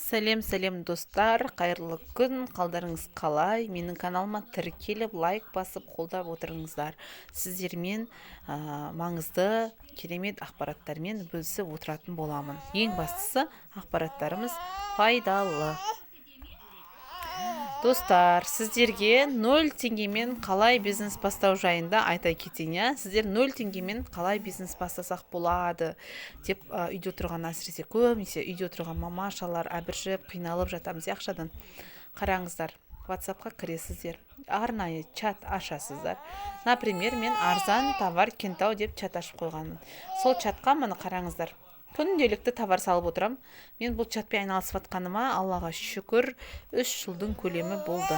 Сәлем достар, қайырлы күн, қалдарыңыз қалай? Менің каналыма тіркеліп, лайк басып, қолдап отырыңыздар. Сіздермен маңызды керемет ақпараттармен бөлісіп отыратын боламын. Ең бастысы, ақпараттарымыз пайдалы. Достар, сіздерге 0 теңгемен қалай бизнес бастау жайында айта кетейін. Сіздер 0 теңгемен қалай бизнес бастасақ болады деп үйде отырған, әсіресе көбінесе үйде отырған мамашалар әбіржіп қиналып жатамыз ақшадан. Қараңыздар, WhatsAppқа кіресіздер, арнайы чат ашасыздар. Например, мен арзан товар Кентау деп чат ашып қойғанмын. Сол чатқа мына қараңыздар, күнделікті товар салып отырам. Мен бұл чатпен айналысып жатқаныма Аллаға шүкір 3 жылдың көлемі болды.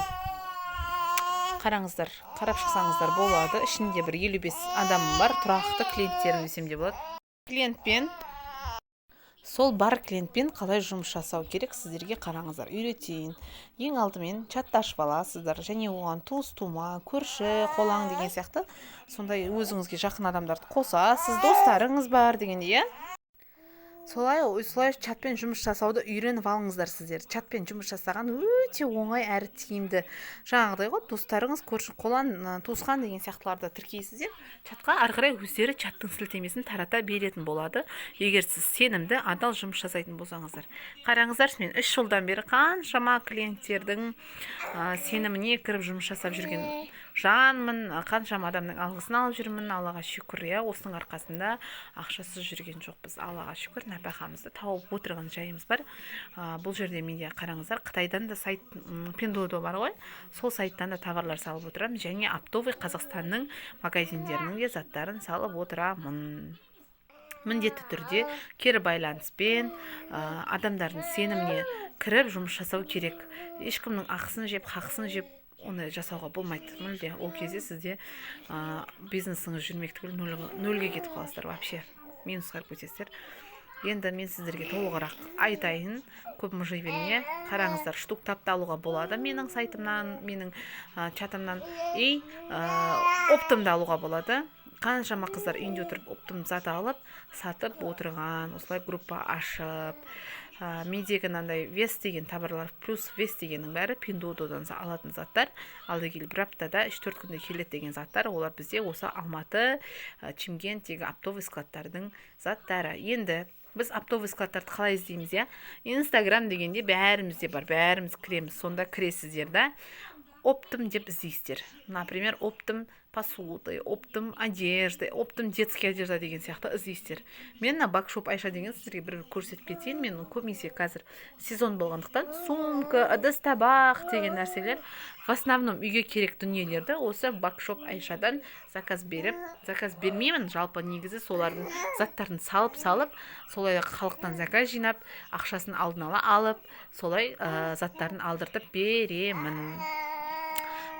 Қараңыздар, қарап шықсаңыздар болады. Ішінде бір 55 адамым бар, тұрақты клиенттерім десем де болады. Сол бар клиентпен қалай жұмыс жасау керек, сіздерге қараңыздар, үйретейін. Ең алдымен чатты ашып аласыздар, және оған туыс тума, көрші, қолаң деген сияқты сондай өзіңізге жақын адамдарды қосасыз, достарыңыз бар дегенде, Солай чатпен жұмыс жасауды үйреніп алыңыздар сіздер. Чатпен жұмыс жасаған өте оңай әрі тиімді. Жаңағыдай ғой, достарыңыз, көрші, қолаң, туысқан деген сияқтыларды тіркейсіздер. Чатқа ары қарай өздері чаттың сілтемесін тарата беретін болады. Егер сіз сенімді, адал жұмыс жасайтын болсаңыздар. Қараңыздар, мен 3 жылдан бері қаншама клиенттердің сеніміне кіріп жұмыс жасап жүрген жанмын, қаншама адамның алғысын алып жүрмін. Аллаға шүкір, осының арқасында ақшасыз жүрген жоқпыз. Аллаға шүкір, нәпақамызды тауып отырған жайымыз бар. Бұл жерде менде қараңыздар, Қытайдан да сайт Pinduoduo бар ғой, сол сайттан да товарлар салып отырамын, және оптовый Қазақстанның магазиндерінің де заттарын салып отырамын. Міндетті түрде кері байланыспен адамдардың сеніміне кіріп жұмыс жасау керек. Ешкімнің ақысын жеп, хақысын жеп оны жасауға болмайды. Мүлде ол кезде сізде бизнесіңіз жүрмек түгіл нөлге кетіп қаласыздар, вообще минусқа өтесіздер. Енді мен сіздерге толығырақ айтайын, көп мұжи бермей. Қараңыздар, штук тапты алуға болады менің сайтымнан, менің чатымнан, оптымды алуға болады. Қаншама қыздар үйінде отырып оптым зат алып, сатып отырған, осылай группа ашып. Мендегі мынандай вес деген товарлар, плюс вес дегеннің бәрі Pinduoduoдан алатын заттар. Алды келіп бір аптада 3-4 күнде келеді деген заттар, олар бізде осы Алматы, Шымкенттегі оптовый складтардың заттары. Енді біз оптовый складтарды қалай іздейміз? Инстаграм дегенде бәрімізде бар, бәріміз кіреміз. Сонда кіресіздер да, оптым деп іздейсіздер. Например, оптым посуды, оптым одежды, оптым детский одежда деген сияқты іздейсіздер. Мен Бакшоп Айша деген сіздерге бір көрсетіп кетейін. Мен көбінесе қазір сезон болғандықтан сумка, ыдыс табақ деген нәрселер, в основном үйге керек дүниелерді осы Бакшоп Айшадан заказ бермеймін. Жалпы негізі солардың заттарын салып, солай халықтан заказ жинап, ақшасын алдын ала алып, солай заттарын алдыртып беремін.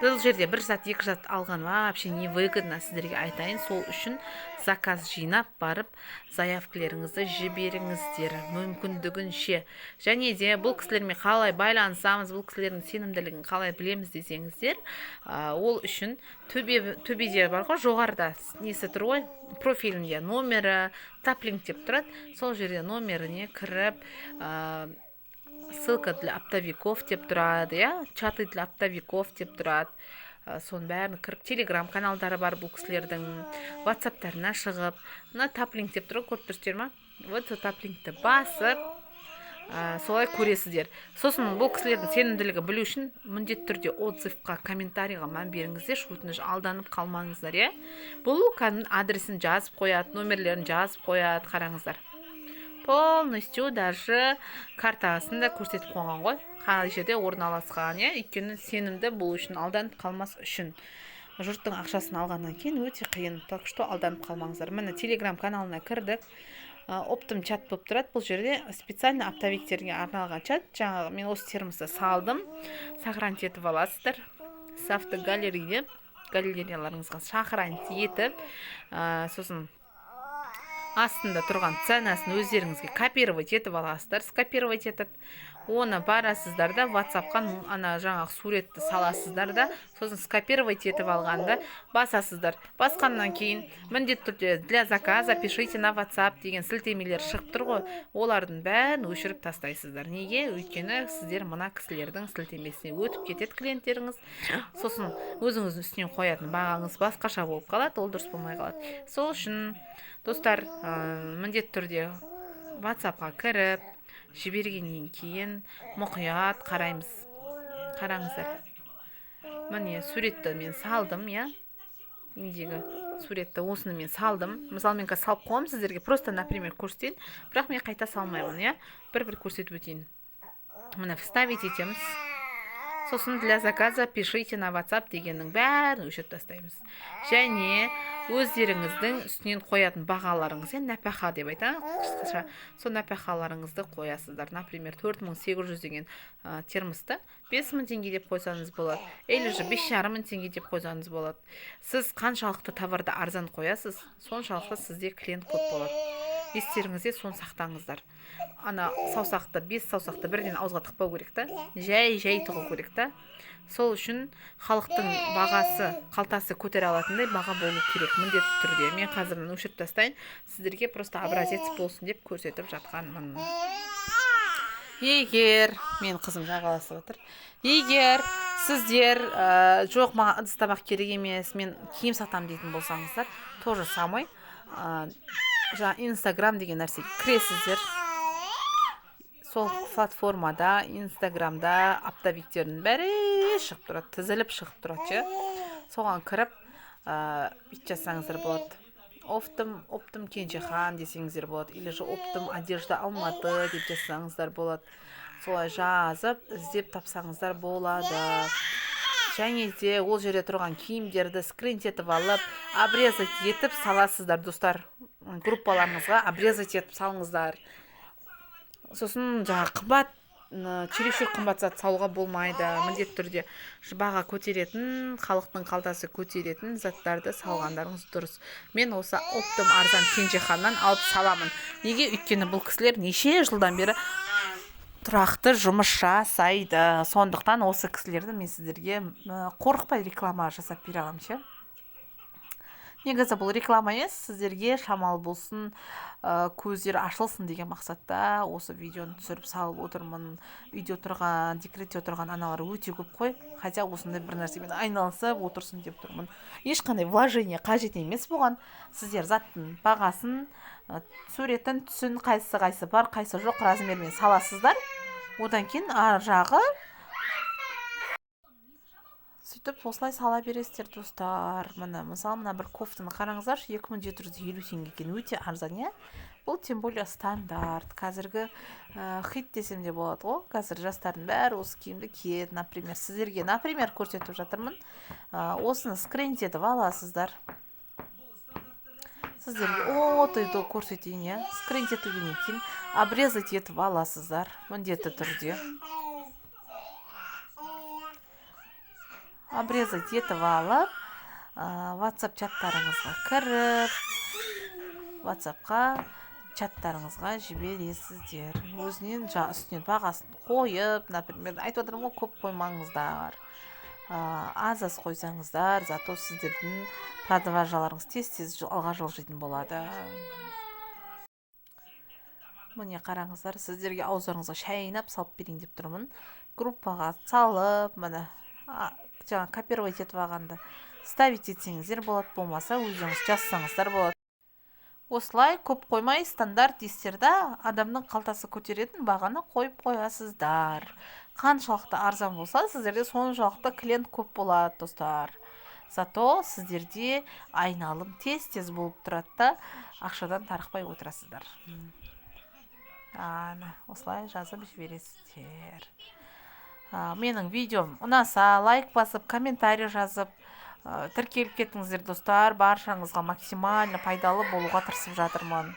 Бұл жерде бір зат, екі зат алған вообще невыгодно, сіздерге айтайын. Сол үшін заказ жинап барып, заявкілеріңізді жіберіңіздер мүмкіндігінше. Және де бұл кісілермен қалай байланысамыз, бұл кісілердің сенімділігін қалай білеміз десеңіздер, ол үшін төбеде бар ғой, жоғарыда несі тұр ғой, профилінде номері, таплинк деп тұрады. Сол жерде номеріне кіріп, ссылка для оптовиков деп тұрады, чаты для оптовиков деп тұрады. Соның бәрін кіріп, телеграм каналдары бар бұл кісілердің, ватсаптарына шығып, мына таплинк деп тұрады, көріп тұрсыздар ма? Вот таплинкті басып, солай көресіздер. Сосын бұл кісілердің сенімділігін білу үшін міндетті түрде отзывқа, комментарийға мән беріңіздер, өтініш алданып қалмаңыздар. Бұл адресін жазып қояды, номерлерін жазып қояды, қараңыздар. Полностью даже картасын да көрсетіп қойған ғой, қай жерде орналасқан, өйткені сенімді бұл үшін, алданып қалмас үшін. Жұрттың ақшасын алғаннан кейін өте қиын, так что алданып қалмаңыздар. Міне телеграм каналына кірдік, оптым чат болып тұрады. Бұл жерде специально оптовиктерге арналған чат. Жаңағы мен осы термосты салдым, сохранить етіп аласыздар. С автогалереяларыңызға сохранить етіп, сосын астында тұрған ценасын өздеріңізге копировать етіп аласыздар. Скопировать етіп, оны барасыздар да WhatsApp-қа ана жаңағы суретті саласыздар да, сосын скопировать етіп алғанда басасыздар. Басқаннан кейін міндетті түрде для заказа пишите на WhatsApp деген сілтемелер шығып тұр ғой. Олардың бәрін өшіріп тастайсыздар. Неге? Өйткені сіздер мына кісілердің сілтемесіне өтіп кетеді клиенттеріңіз. Сосын өзіңіздің үстінен қоятын бағаңыз басқаша болып қалады, ол дұрыс болмай қалады. Сол үшін достар, міндетті түрде WhatsApp-қа кіріп, жібергеннен кейін мұқият қараймыз. Қараңыздар. Міне суретті мен салдым, я. Недегі суретті осыны мен салдым. Мысалы мен қазір салып қоямын сіздерге, просто, например, көрсетейін. Бірақ мен қайта салмаймын, я. Бір көрсетіп өтейін. Міне вставить етеміз. Сосын для заказа пишите на WhatsApp дегеннің бәрін өшіріп тастаймыз. Және өздеріңіздің үстінен қоятын бағаларыңыз, нәпақа деп айтамын қысқаша. Сол нәпақаларыңызды қоясыздар. Например, 4800 деген термосты 5000 теңге деп қойсаңыз болады. Или же 5500 теңге деп қойсаңыз болады. Сіз қаншалықты товарды арзан қоясыз, соншалықты сізде клиент көп болады. Естеріңізде соны сақтаңыздар. Ана саусақты, 5 саусақты бірден ауызға тықпау керек та, жай тығу керек та. Сол үшін халықтың бағасы, қалтасы көтере алатындай баға болу керек міндетті түрде. Мен қазірден өшіріп тастайын, сіздерге просто образец болсын деп көрсетіп жатқанмын. Егер, мен қызым жағаласып отыр. Егер сіздер жоқ маған ыдыс табақ керек емес, мен киім сатамын дейтін болсаңыздар, то же самый Instagram деген нәрсеге кіресіздер. Сол платформада, Instagramда оптовиктердің бәрі шығып тұрады, тізіліп шығып тұрады. Соған кіріп, бит жазсаңыздар болады. Оптым Кенжехан десеңіздер болады. Или же оптым одежда Алматы деп жазсаңыздар болады. Солай жазып, іздеп тапсаңыздар болады. Және де ол жерде тұрған киімдерді скринт етіп алып, обрезать етіп саласыздар, достар. Группаларыңызға обрезать етіп салыңыздар. Сосын жаңа қымбат, чересур қымбат зат салуға болмайды. Міндетті түрде баға көтеретін, халықтың қалтасы көтеретін заттарды салғандарыңыз дұрыс. Мен осы оптым арзан Кенжеханнан алып саламын. Неге? Өйткені бұл кісілер неше жылдан бері тұрақты жұмыс жасайды. Сондықтан осы кісілерді мен сіздерге қорықпай реклама жасап бере аламын, ше. Негізі бұл реклама емес, сіздерге шамалы болсын, көздері ашылсын деген мақсатта осы видеоны түсіріп салып отырмын. Үйде отырған, декретте отырған аналар өте көп қой. Хотя осындай бір нәрсемен айналысып отырсын деп тұрмын. Ешқандай вложение қажет емес болған. Сіздер заттың бағасын, суретін, түсін, қайсы бар, қайсы жоқ размермен саласыздар. Одан кейін ар жағы сөйтіп осылай сала бересіздер, достар. Мысалы, мына бір кофтаны қараңыздар, 2750 теңге екен, өте арзан, я? Бұл тем более стандарт. Қазіргі хит десем де болады ғой. Қазір жастардың бәрі осы киімді киеді, например. Сіздерге, көрсетіп жатырмын. Осыны скринт етіп аласыздар. Сіздерге көрсетейін, я? Скринт етілгеннен кейін обрезать етіп аласыздар, міндетті түрде. Обрезать етіп алып, WhatsApp чаттарыңызға кіріп, WhatsApp-қа чаттарыңызға жібересіздер. Өзінен үстінен бағасын қойып, например, айтып отырмын ғой, көп қоймаңыздар. Аз қойсаңыздар, зато сіздердің продажаларыңыз тез алға жылжитын болады. Міне қараңыздар, сіздерге ауздарыңызға шайнап салып берейін деп тұрмын. Группаға салып, міне жаңа копировать етіп алғанды ставить етсеңіздер болады, болмаса өздеріңіз жазсаңыздар болады. Осылай көп қоймай стандарт естерді адамның қалтасы көтеретін бағаны қойып қоясыздар. Қаншалықты арзан болса, сіздерде соншалықты клиент көп болады, достар. Зато сіздерде айналым тез болып тұрады да, ақшадан тарықпай отырасыздар. Осылай жазып жібересіздер. Менің видеом ұнаса, лайк басып, комментарий жазып, тіркеліп кетіңіздер, достар. Баршаңызға максимально пайдалы болуға тырысып жатырмын.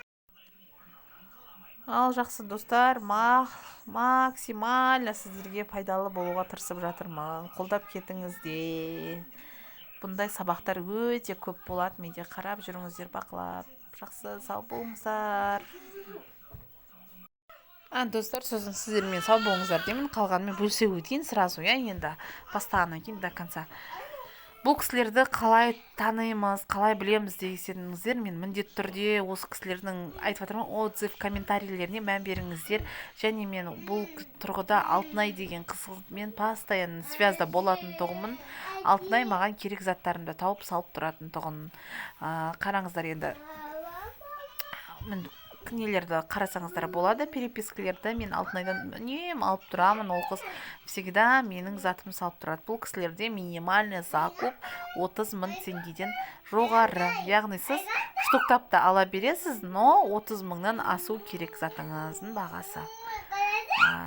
Ал жақсы достар, максимально сіздерге пайдалы болуға тырысып жатырмын. Қолдап кетіңіздер. Бұндай сабақтар өте көп болады. Менде қарап жүріңіздер, бақылап. жақсы сау болыңыздар. Достар, сосын сіздермен сау болыңыздар деймін. Қалғанымен бөлісе өтейін сразу, енді бастағаннан кейін до конца. Бұл кісілерді қалай танимыз, қалай білеміз десеңіздер, мен міндетті түрде осы кісілердің айтып жатырмын, отзыв, комментарийлеріне мән беріңіздер. Және мен бұл тұрғыда Алтынай деген қызмен постоянно связда болатын тұғымын. Алтынай маған керек заттарымды тауып салып тұратын тұғын. Қараңыздар енді. Нелерді қарасаңыздар болады, перепискалерді мен Алтынайдан үнемі алып тұрамын. Ол қыз всегда менің затым салып тұрады. Бұл кісілерде минимальный закуп 30 000 теңгеден жоғары. Яғни сіз штуктап та ала бересіз, но 30 000-нан асу керек затыңыздың бағасы.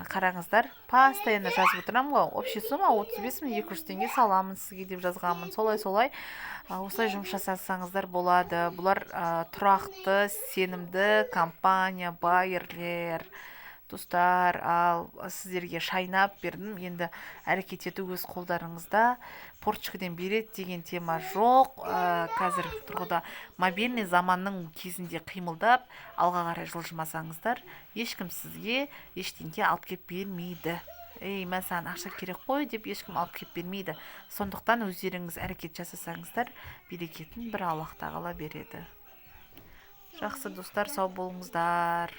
Қараңыздар, постоянно жазып отырамын ғой. Общий сумма 35 200 теңге саламын сізге деп жазғанмын. Солай осылай жұмыс жасасаңыздар болады. Бұлар тұрақты, сенімді компания, байерлер. Достар, ал сіздерге шайнап бердім. Енді әрекет ету өз қолдарыңызда. Порчкадан береді деген тема жоқ. Қазір тұрғыда мобильный заманның кезінде қимылдап, алға қарай жылжымасаңыздар, ешкім сізге ештеңе алып кеп бермейді. Мен саған ақша керек қой деп ешкім алып кеп бермейді. Сондықтан өздеріңіз әрекет жасасаңыздар, берекетін бір Аллах тағала береді. Жақсы достар, сау болыңыздар.